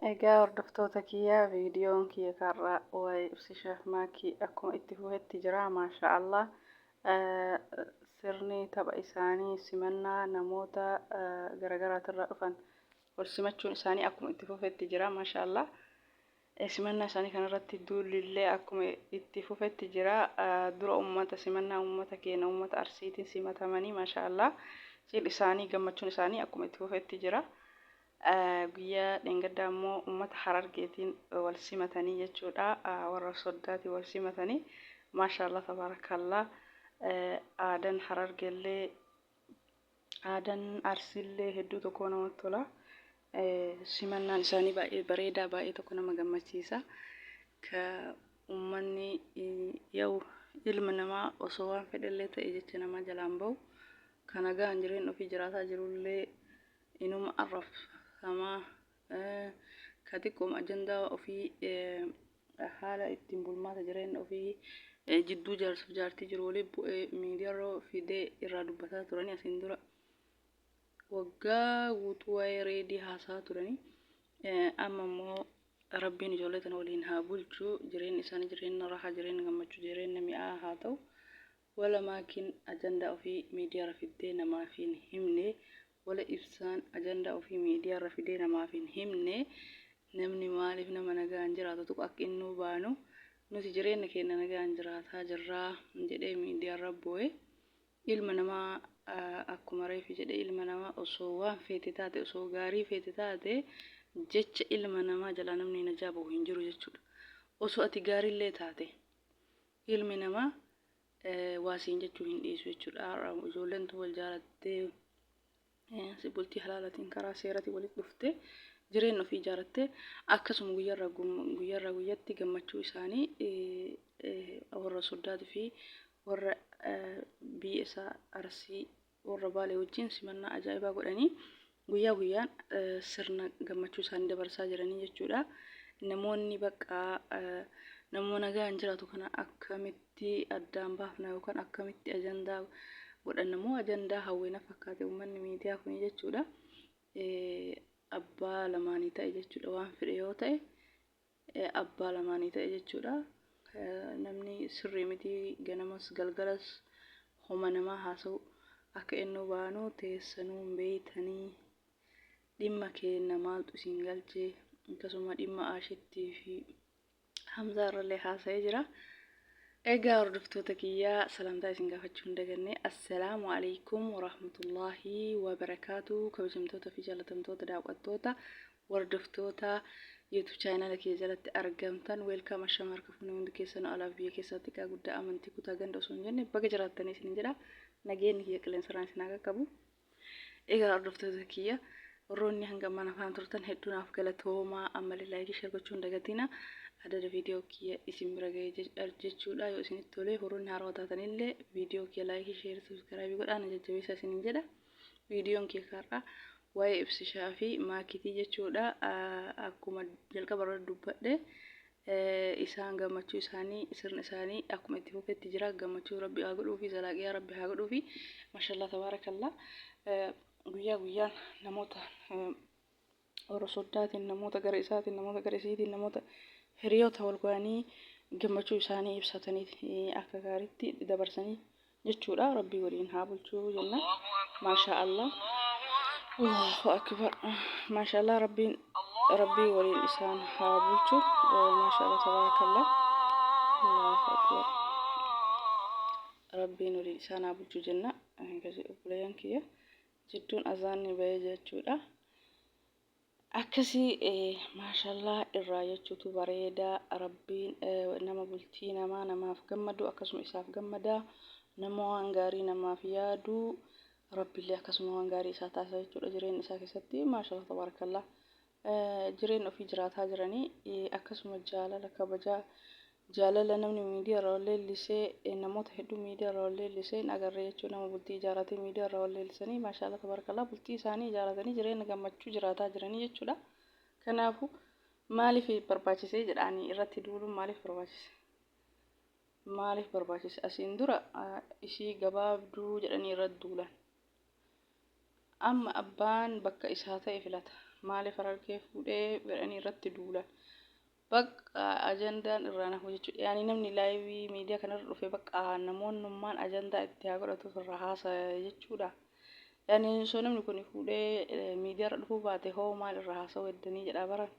Egaa hordoftoota kiyyaa viidiyoon kiyya karraa waa'ee ibsishaaf maakii akkuma itti fufetti jira maasha'Allah. Sirni tapha isaanii simannaa namoota garaagaraatirraa dhufan wal simachuun isaanii akkuma itti fufetti jira maasha'Allah. Simannaa isaanii kanarratti duulillee akkuma itti fufetti jira. Dura uummata simannaa uummata keenya uummata Arsiitiin simatamanii maasha'Allah. Cidhi isaanii gammachuun isaanii akkuma itti fufetti jira. Guyyaa dheengaddaa immoo uummata Harargeetiin wal simatanii jechuudha. Warra soddaatiin wal simatanii maashaallah tabarakallah. Aadaan Harargeellee aadaan Arsiillee hedduu tokko namatti tola. Simannaan isaanii baay'ee bareedaa, baay'ee tokko nama gammachiisa. Ka uummanni yoo ilma namaa osoo waan fedhallee ta'e jecha nama jalaan bahu kan nagaan jireenya ofii jiraataa jirullee inuma arrafama. Ka xiqqooma ajandaa ofii haala ittiin bulmaata jireenya ofii jidduu jaarsaaf jaartii jiru waliin bu'ee miidiyaarra fidee irraa dubbataa turanii asiin dura waggaa guutuu waa'ee reedii haasaa turanii. Amma immoo rabbiin ijoollee tana waliin haa bulchu, jireenya isaanii jireenya raahaa, jireenya gammachuu, jireenya mi'aa haa ta'u. Wala maakiin ajandaa ofii miidiyaarra fidee namaaf hin himne, wala ibsaan ajandaa ofii miidiyaarra fidee namaaf hin himne. Namni maaliif nama nagaan jiraatu tokko akka inni baanu nuti jireenya keenya nagaan jiraataa jirraa jedhee miidiyaarra bu'ee ilma namaa akkuma reefi jedhee ilma namaa osoo waan feete taate osoo gaarii feete taate jecha ilma namaa jalaa namni najaa bahu hin jiru jechuudha. Osoo ati gaariillee taate ilmi namaa waasiin jechuu hin dhiisu jechuudha. Ijoolleen wal jaalattee si bultii halaalatiin karaa seeratiin walitti dhuftee jireenya ofii ijaarattee akkasuma guyyaarraa guyyaatti gammachuu isaanii warra soddaatii fi warra biyya isaa Arsii warra Baalee wajjin simannaa ajaa'ibaa godhanii guyyaa guyyaan sirna gammachuu isaanii dabarsaa jiranii jechuudha. Namoonni bakka namoota nagaan jiraatu kana akkamitti addaan baafna yookaan akkamitti ajandaa godhannamoo ajandaa hawwina fakkaate uummanni miidiyaa kun jechuudha. Abbaa lamaanii ta'e jechuudha. Waan fedhe yoo ta'e abbaa lamaanii ta'e jechuudha. Namni sirrii miti ganamas galgalas homa namaa haasa'u akka inni baanu teessanuu beeytanii dhimma keenya maaltu isin galchee akkasuma dhimma Aashittii fi Hamzaa irrallee haasa'ee jira. Egaa hordoftoota kiyyaa salaamtaa isin gaafachuu hin daganne. Assalaamu alaykum warahmatullaahi wabarakaatu. Kabajamtoota fi jaalatamtoota daawwattoota hordoftoota YouTube chaanala kiyya jalatti argamtan weelkaam ashama harka fuunee hundi keessan alaaf biyya keessatti gaa guddaa amantii kutaa ganda osoo hin jenne baga jiraattanii isin jedha. Nageenyi kiyya qilleensarraan isin haa qabu. Egaa hordoftoota kiyya warroonni hanga mana afaan turtan hedduunaaf galatoomaa ammallee laayikii sheer gochuu hin dagatina. Adada viidiyoo kiyya isin bira ga'ee jechuudha. Yoo isinitti tolee warroonni haaraa taatanillee viidiyoo kiyya laayikii sheer sabskiraayibii godhaan jajjabeessa isinin jedha. Viidiyoon kiyya karraa waa'ee ibsishaa fi maakitii jechuudha. Akkuma jalqaba irra dubbadhe isaan gammachuu isaanii sirni isaanii akkuma itti fufetti jira. Gammachuu rabbi haa godhuu fi zalaaqiyaa rabbi haa godhuu fi maashaallah tabaarakallah. Guyyaa guyyaan namoota warra soddaatiin namoota gara isaatiin namoota gara isiitiin namoota hiriyoota wal ga'anii gammachuu isaanii ibsatanii akka gaariitti dabarsanii jechuudha. Rabbii waliin haa bulchuu jenna. Maashaallah. Allahu akbar. Maashaallah rabbii waliin isaan haa bulchu. Maashaallah tabaarakallah. Allahu akbar. Rabbiin waliin isaan haa bulchu jenna. Akkasii obboleeyyan kiyya jidduun azaanni bahee jechuudha. Akkasii maashaallah irraa jechuutu bareeda. Rabbiin nama bultii namaaf gammadu akkasuma isaaf gammada. Nama waan gaarii namaaf yaadu rabbiillee akkasuma waan gaarii isaa taasisa jechuudha jireenya isaa keessatti. Maashaallah tabaarakallah. Jireenya ofii jiraataa jiranii akkasuma jaalala kabajaa jaalala namni miidiyaarra wal leellisee namoota hedduu miidiyaarra wal leellisee agarree jechuudha. Nama bultii ijaaratee miidiyaarra wal leellisanii maashaallah tabaarakallah bultii isaanii ijaaratanii jireenya gammachuu jiraataa jiranii jechuudha. Kanaafuu maaliif barbaachisee jedhanii irratti duuluun maaliif barbaachise? Maaliif barbaachise? Asiin dura ishii gabaabduu jedhanii irratti duulan. Amma abbaan bakka isaa ta'e filata. maaliif harargee fuudhee jedhanii irratti duula. Bakka ajandaan irraa nafu jechuudha. Yaani namni laayivii miidiyaa kanarra dhufee bakka namoonnummaan ajandaa itti haa godhatuuf irraa haasa'e jechuudha. Yaani osoo namni kun fuudhee miidiyaarra dhufuu baate hoo maal irraa haasa'u eddanii jedhaa baran.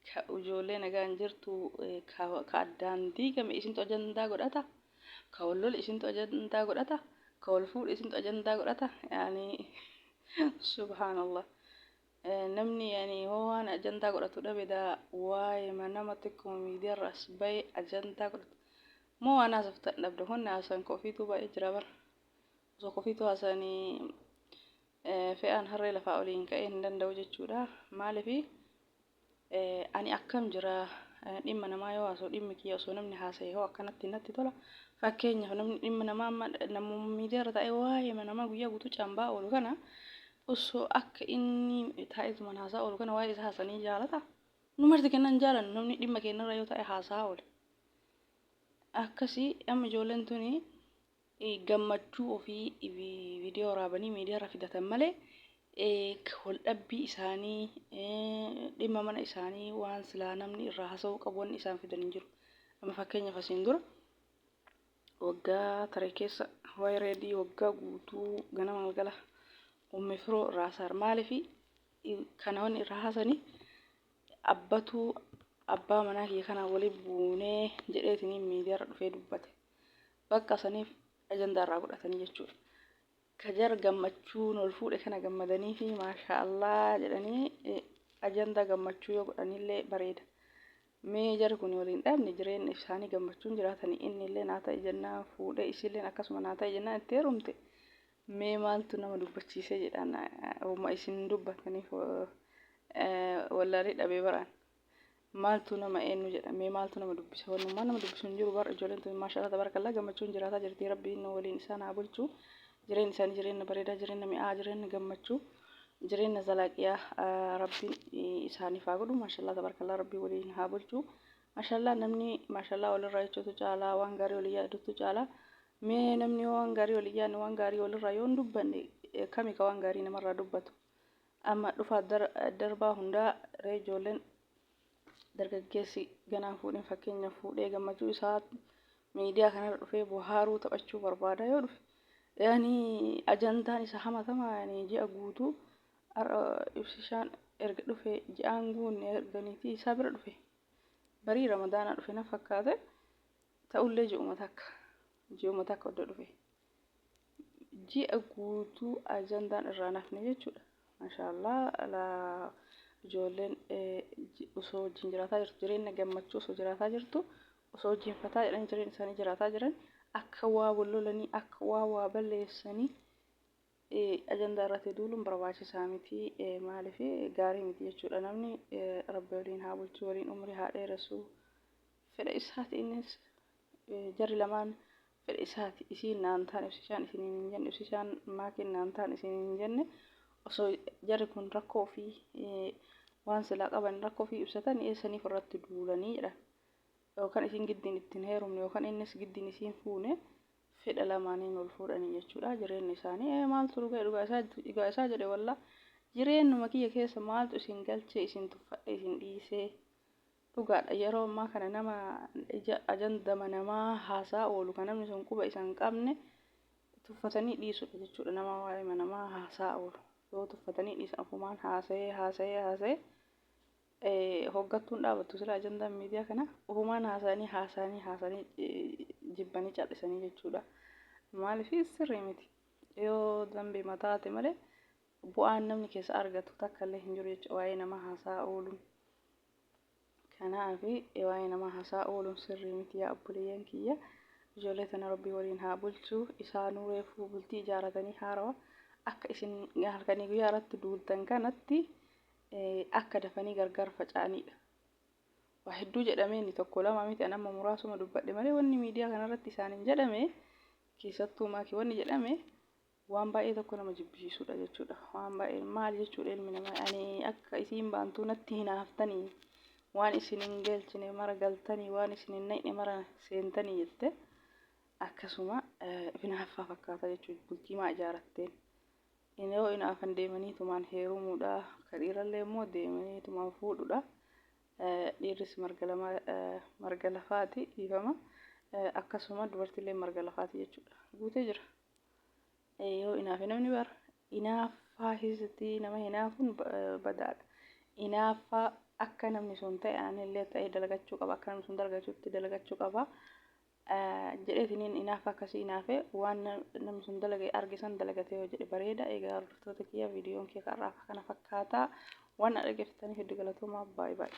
Ka ijoollee nagaan jirtu ka addaan diigame isintu ajandaa godhata. Ka wal lole isintu ajandaa godhata. Ka wal fuudhe isintu ajandaa godhata. Yaani subhaanallah. Namni yaani hoo waan ajandaa godhatu dhabeedha waa'ee nama xiqqoo miidiyaarra as bahe ajandaa godhatu. Moo waan haasoftan dhabde honni haasan kofiitu baay'ee jira bara. Osoo kofiitu haasanii fe'aan harree lafaa oliin ka'ee hin danda'u jechuudha. Maaliifi ani akkam jira dhimma namaa yoo haasa'u dhimmi kiyya osoo namni haasa'e hoo akkanatti natti tola. Fakkeenyaaf namni dhimma namaa namuma miidiyaarra taa'ee waa'ee namaa guyyaa guutuu cambaa oolu kana osoo akka inni taa'eetuma haasaa oolu kana waa'ee isaa haasanii jaalata. Numarti kennan jaalannu namni dhimma keenyarra yoo ta'e haasaa oole. Akkasii amma ijoolleen tuni gammachuu ofii viidiyoo waraabanii miidiyaarra fidatan malee wal dhabbii isaanii dhimma mana isaanii waan silaa namni irraa haasa'uu qabu wanni isaan fidan hin jiru. Amma fakkeenyaaf asiin dura waggaa taree keessa waa'ee reedii waggaa guutuu ganama galgala ummi firoo irraa haasa'an maaliifi kana wanni irraa haasanii abbaa manaa kiyya kana waliin buunee jedheetiniin miidiyaarra dhufee dubbate. Bakka saniif ajandaa irraa godhatanii jechuudha. Kajar gammachuun ol fuudhe kana gammadanii fi maashaallah jedhanii ajandaa gammachuu yoo godhanillee bareeda. Mee jarri kun waliin dhabne jireenya isaanii gammachuun jiraatanii inni illee naa ta'e jennaan fuudhee isilleen akkasuma naa ta'e jennaan itti heerumte. Mee maaltu nama dubbachiisee jedhaan uumma isin dubbataniif wallaalee dhabee baraan. Maaltu nama eenyu jedha mee maaltu nama dubbisa wannummaan nama dubbisu hin jiru bara ijoolleen tun maashaallah tabarakallah gammachuun jiraataa jirti rabbiin waliin isaan haa bulchu. Jireenya isaanii jireenya bareedaa jireenya mi'aa jireenya gammachuu jireenya zalaaqiyaa rabbiin isaaniif haa godhu maashaallah tabarakallah rabbii waliin haa bulchu. Maashaallah namni maashaallah walirraa jechuutu caalaa waan gaarii walii yaadutu caalaa. Mee namni waan gaarii walii yaadne waan gaarii walirraa yoo hin dubbanne kami ka waan gaarii namarraa dubbatu. Amma dhufaa darbaa hundaa ijoolleen dargaggeessi ganaan fuudheen fakkeenyaaf fuudhee gammachuu isaa miidiyaa kanarra dhufee bohaaruu taphachuu barbaada yoo dhufe. Yaani ajandaan isa hamatamaa yaani ji'a guutuu ibsishaan erga dhufe ji'aan guunne erganiitii isaa bira dhufe. Barii ramadaanaa dhufe na fakkaate ta'ullee ji'uma takka odda dhufe. Ji'a guutuu ajandaan irraa nafne jechuudha. Maashaallah ijoolleen osoo wajjin jiraataa jirtu jireenya gammachuu osoo jiraataa jirtu osoo wajjinfataa jedhanii jireenya isaanii jiraataa jiran akka waa wal lolanii akka waa balleessanii ajandaa irratti duuluun barbaachisaa miti maaliif gaarii miti jechuudha. Namni rabbi waliin haa bulchu waliin umrii haa dheeressu fedha isaati innis jarri lamaan fedha isaati isiin naan ta'an ibsishaan isin hin jenne ibsishaan maakiin naan ta'an isin hin jenne osoo jarri kun rakkoo fi waan silaa qaban rakkoo fi ibsatan eessaniif irratti duulanii jedhan. Yookaan isin giddiin ittiin heerumne yookaan innis giddiin isiin fuune fedha lamaaniin ol fuudhanii jechuudha. Jireenyi isaanii maaltu dhugaa isaa jedhe walla jireenyuma kiyya keessa maaltu isin galchee isin tuffadhe isin dhiisee dhugaadha. Yeroo ammaa kana nama ajandama namaa haasaa oolu kan namni sun quba isaan qabne tuffatanii dhiisudha jechuudha. Nama waa'ee namaa haasaa oolu yoo tuffatanii dhiisan ofumaan haasa'ee hoggattuun dhaabattu sila ajandaan miidiyaa kana ofumaan haasa'anii jibbanii callisanii jechuudha. Maaliif sirrii miti yoo dambii mataate malee bu'aan namni keessa argatu takka illee hin jiru jechuudha waa'ee nama haasaa ooluun. Kanaaf waa'ee nama haasaa ooluun sirrii miti yaa obboleeyyan kiyya. Ijoollee tana rabbii waliin haa bulchu isaanuu reefuu bultii ijaaratanii haarawa akka isin halkanii guyyaa irratti duultan kanatti akka dafanii gargar faca'anidha. Waa hedduu jedhamee inni tokko lama miti anamma muraasuma dubbadhe malee wanni miidiyaa kanarratti isaaniin jedhame keessattuu maakii wanni jedhame waan baay'ee tokko nama jibbisiisudha jechuudha. Waan baay'ee maal jechuudha ilmi namaa ani akka isiin baantuu natti hinaaftanii waan isin hin galchine mara galtanii waan isin hin naqne mara seentanii jette akkasuma binaaffaa fakkaata jechuudha bultii maa ijaaratteen. Yoo inaafan deemaniitumaan heerumuudha. Ka dhiirallee immoo deemaniitumaan fuudhuudha. Dhiirris marga lafaati dhiifama. Akkasuma dubartillee marga lafaati jechuudha. Guutee jira. Yoo inaafe namni bara inaaffaa keessatti nama hinaafuun badaadha. Inaaffaa akka namni sun ta'e anillee ta'e dalagachuu qaba. Akka namni sun dalagachuutti dalagachuu qaba. Jedheetiniin inaafa akkasii inaafe waan namni sun dalage argisan dalagatee yoo jedhe bareeda. Egaa hordoftoota kiyya viidiyoon kee kan kana fakkaata. Waan dhaggeeffataniif hedduu galatoomaa. Baay'ee.